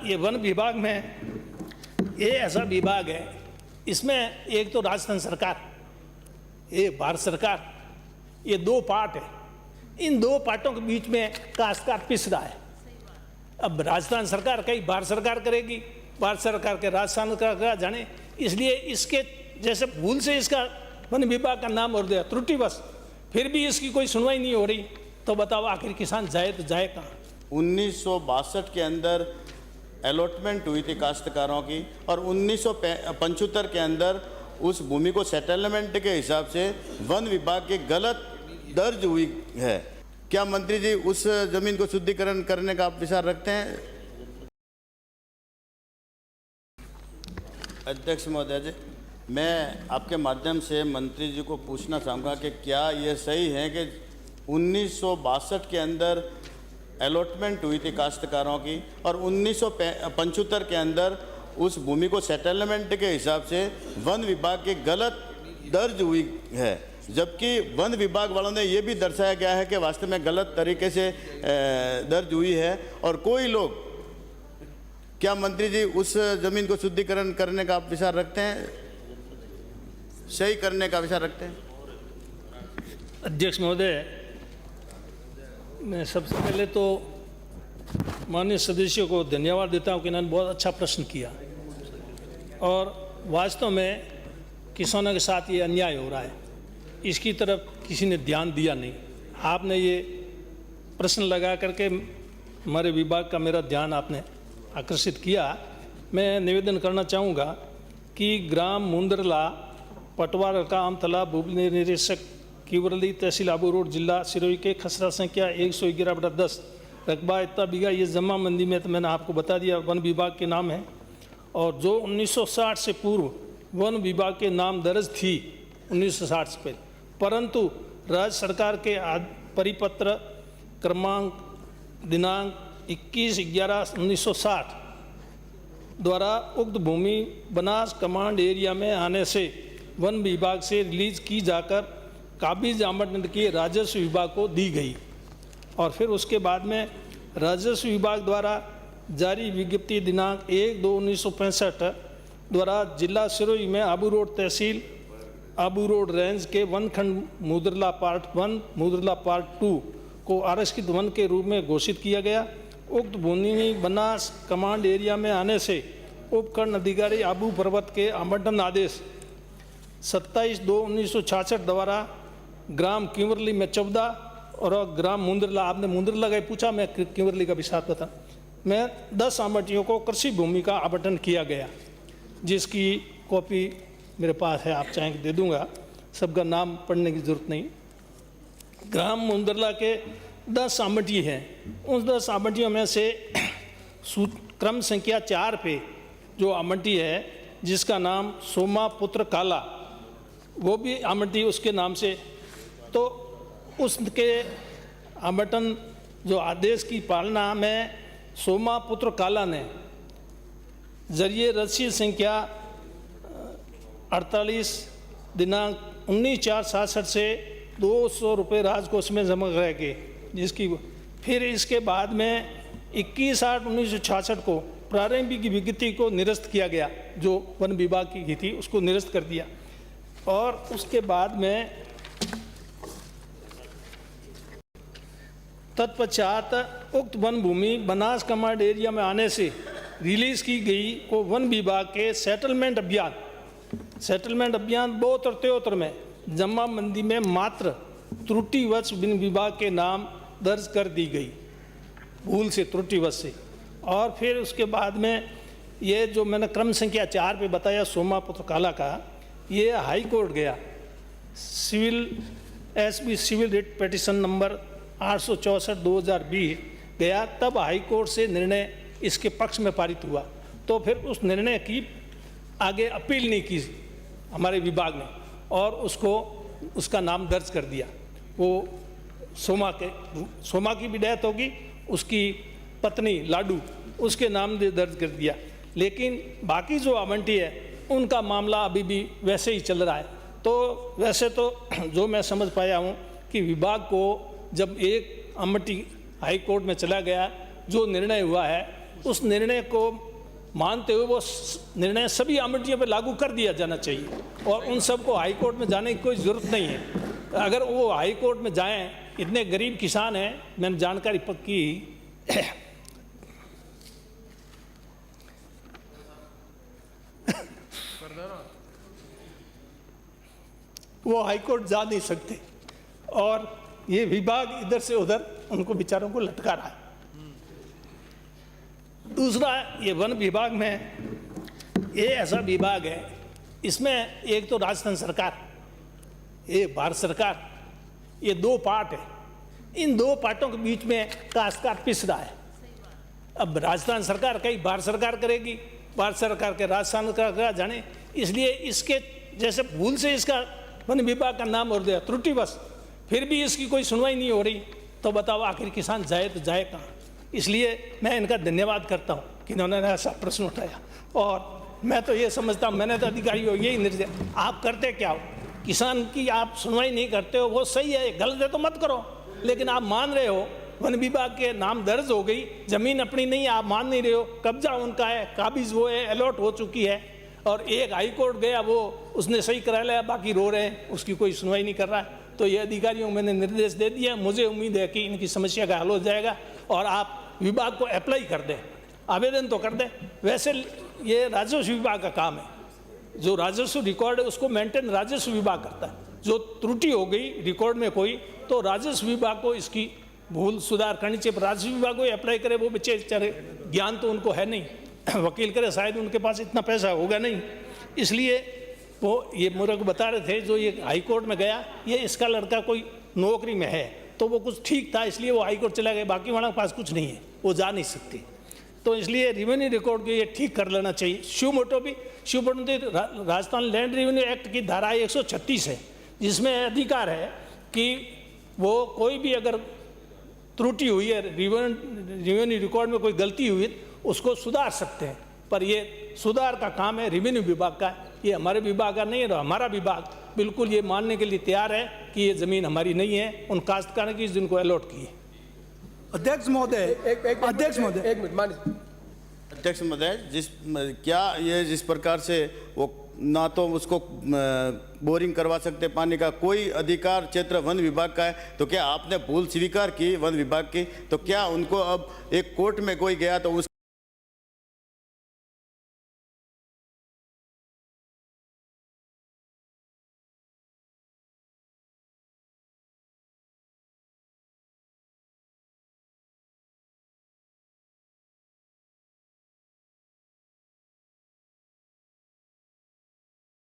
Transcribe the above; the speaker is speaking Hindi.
ये वन विभाग में ये ऐसा विभाग है, इसमें एक तो राजस्थान सरकार, एक भारत सरकार, ये दो पार्ट है। इन दो पार्टों के बीच में काश्तकार पिस रहा है। अब राजस्थान सरकार कहीं भारत सरकार करेगी, भारत सरकार के राजस्थान सरकार जाने, इसलिए इसके जैसे भूल से इसका वन विभाग का नाम और दिया त्रुटिवश, फिर भी इसकी कोई सुनवाई नहीं हो रही। तो बताओ आखिर किसान जाए तो जाए कहाँ। 1962 के अंदर अलॉटमेंट हुई थी काश्तकारों की, और 1975 के अंदर उस भूमि को सेटलमेंट के हिसाब से वन विभाग की गलत दर्ज हुई है। क्या मंत्री जी उस जमीन को शुद्धिकरण करने का आप विचार रखते हैं? अध्यक्ष महोदय जी, मैं आपके माध्यम से मंत्री जी को पूछना चाहूँगा कि क्या ये सही है कि 1962 के अंदर अलॉटमेंट हुई थी काश्तकारों की, और 1975 के अंदर उस भूमि को सेटलमेंट के हिसाब से वन विभाग की गलत दर्ज हुई है, जबकि वन विभाग वालों ने ये भी दर्शाया गया है कि वास्तव में गलत तरीके से दर्ज हुई है। और कोई लोग, क्या मंत्री जी उस जमीन को शुद्धिकरण करने का आप विचार रखते हैं, सही करने का विचार रखते हैं? अध्यक्ष महोदय, मैं सबसे पहले तो माननीय सदस्यों को धन्यवाद देता हूं कि इन्होंने बहुत अच्छा प्रश्न किया, और वास्तव में किसानों के साथ ये अन्याय हो रहा है, इसकी तरफ किसी ने ध्यान दिया नहीं। आपने ये प्रश्न लगा करके हमारे विभाग का मेरा ध्यान आपने आकर्षित किया। मैं निवेदन करना चाहूँगा कि ग्राम मुंदरला, पटवार का आमतला, भूमि निरीक्षक किवरली, तहसील आबू रोड, जिला सिरोही के, खसरा संख्या 111/10, रकबा इतना बीघा। ये जमा मंदी में तो मैंने आपको बता दिया वन विभाग के नाम है, और जो 1960 से पूर्व वन विभाग के नाम दर्ज थी 1960 से पहले, परंतु राज्य सरकार के परिपत्र क्रमांक दिनांक 21/11/1960 द्वारा उक्त भूमि बनास कमांड एरिया में आने से वन विभाग से रिलीज की जाकर काबिज आवंटन की राजस्व विभाग को दी गई, और फिर उसके बाद में राजस्व विभाग द्वारा जारी विज्ञप्ति दिनांक 1/2/1965 द्वारा जिला सिरोही में आबू रोड तहसील आबू रोड रेंज के वन खंड मुंदरला पार्ट 1, मुंदरला पार्ट 2 को आरक्षित वन के रूप में घोषित किया गया। उक्त भूमि बनास कमांड एरिया में आने से उपखंड अधिकारी आबू पर्वत के आवंटन आदेश 27/2/1966 द्वारा ग्राम किंवरली में 14 और ग्राम मुंदरला, आपने मुंदरला का पूछा, मैं किंवरली का भी साथ बता, मैं 10 आवंटियों को कृषि भूमि का आवंटन किया गया, जिसकी कॉपी मेरे पास है, आप चाहेंगे दे दूंगा, सबका नाम पढ़ने की जरूरत नहीं। ग्राम मुंदरला के 10 आवंटी हैं, उन 10 आवंटियों में से क्रम संख्या 4 पे जो आवंटी है जिसका नाम सोमा पुत्र काला, वो भी आवंटी उसके नाम से, तो उसके आवंटन जो आदेश की पालना में सोमा पुत्र काला ने जरिए रसीद संख्या 48 दिनांक 19/4/67 से 200 रुपये राजकोष में जमा कराए गए, जिसकी फिर इसके बाद में 21/8/1966 को प्रारंभिक विज्ञप्ति को निरस्त किया गया, जो वन विभाग की थी उसको निरस्त कर दिया, और उसके बाद में तत्पश्चात उक्त वन भूमि बनास कमांड एरिया में आने से रिलीज की गई को वन विभाग के सेटलमेंट अभियान 72-73 में जमा मंदी में मात्र त्रुटिवश वन विभाग के नाम दर्ज कर दी गई, भूल से, त्रुटिवश से। और फिर उसके बाद में ये जो मैंने क्रम संख्या 4 पे बताया सोमा पुत्र काला का, ये हाई कोर्ट गया, सिविल रिट पिटीशन नंबर 864/2020 गया, तब हाई कोर्ट से निर्णय इसके पक्ष में पारित हुआ। तो फिर उस निर्णय की आगे अपील नहीं की हमारे विभाग ने, और उसका नाम दर्ज कर दिया। वो सोमा की भी डेथ होगी, उसकी पत्नी लाडू, उसके नाम से दर्ज कर दिया। लेकिन बाकी जो आवंटी है उनका मामला अभी भी वैसे ही चल रहा है। तो वैसे तो जो मैं समझ पाया हूँ कि विभाग को जब एक आवंटी हाई कोर्ट में चला गया, जो निर्णय हुआ है उस निर्णय को मानते हुए वो निर्णय सभी आमंत्रियों पर लागू कर दिया जाना चाहिए और उन सबको हाई कोर्ट में जाने की कोई ज़रूरत नहीं है। अगर वो हाई कोर्ट में जाएं, इतने गरीब किसान हैं, मैंने जानकारी पक्की वो हाई कोर्ट जा नहीं सकते और ये विभाग इधर से उधर उनको बेचारों को लटका रहा है। दूसरा, ये वन विभाग में ये ऐसा विभाग है, इसमें एक तो राजस्थान सरकार, एक भारत सरकार, ये दो पार्ट है। इन दो पार्टों के बीच में काश्तकार पिस रहा है। अब राजस्थान सरकार कहीं भारत सरकार करेगी, भारत सरकार के राजस्थान सरकार जाने, इसलिए इसके जैसे भूल से इसका वन विभाग का नाम और दिया त्रुटिवश, फिर भी इसकी कोई सुनवाई नहीं हो रही, तो बताओ आखिर किसान जाए तो जाए कहाँ। इसलिए मैं इनका धन्यवाद करता हूँ कि इन्होंने ऐसा प्रश्न उठाया और मैं तो ये समझता हूँ, मैंने तो अधिकारी हो यही निर्देश, आप करते क्या हो, किसान की आप सुनवाई नहीं करते हो, वो सही है, गलत है तो मत करो, लेकिन आप मान रहे हो वन विभाग के नाम दर्ज हो गई, जमीन अपनी नहीं है, आप मान नहीं रहे हो, कब्जा उनका है, काबिज वो है, अलॉट हो चुकी है और एक हाई कोर्ट गया, वो उसने सही करा लिया, बाकी रो रहे हैं, उसकी कोई सुनवाई नहीं कर रहा है। तो ये अधिकारियों को मैंने निर्देश दे दिया, मुझे उम्मीद है कि इनकी समस्या का हल हो जाएगा और आप विभाग को अप्लाई कर दें, आवेदन तो कर दें। वैसे ये राजस्व विभाग का काम है, जो राजस्व रिकॉर्ड है उसको मेंटेन राजस्व विभाग करता है। जो त्रुटि हो गई रिकॉर्ड में कोई, तो राजस्व विभाग को इसकी भूल सुधार करनी चाहिए। राजस्व विभाग को अप्लाई करे, वो बेचारे ज्ञान तो उनको है नहीं, वकील करे, शायद उनके पास इतना पैसा होगा नहीं, इसलिए वो ये मेरे को बता रहे थे जो ये हाई कोर्ट में गया, ये इसका लड़का कोई नौकरी में है, तो वो कुछ ठीक था इसलिए वो हाई कोर्ट चला गया, बाकी वालों के पास कुछ नहीं है, वो जा नहीं सकती। तो इसलिए रेवेन्यू रिकॉर्ड को ये ठीक कर लेना चाहिए। शिव मोटो राजस्थान लैंड रेवेन्यू एक्ट की धारा 136 है, जिसमें अधिकार है कि वो कोई भी अगर त्रुटि हुई है, रेवेन्यू रिकॉर्ड में कोई गलती हुई है, उसको सुधार सकते हैं, पर ये सुधार का काम है रेवेन्यू विभाग का, ये हमारे विभाग का नहीं है। हमारा विभाग बिल्कुल ये मानने के लिए तैयार है कि ये ज़मीन हमारी नहीं है, उन काश्तकारों की जिनको अलॉट की है। अध्यक्ष महोदय, अध्यक्ष महोदय, एक मिनट मानिए। अध्यक्ष महोदय, क्या ये जिस प्रकार से वो ना तो उसको बोरिंग करवा सकते पानी का, कोई अधिकार क्षेत्र वन विभाग का है, तो क्या आपने भूल स्वीकार की वन विभाग की, तो क्या उनको अब एक कोर्ट में कोई गया तो उस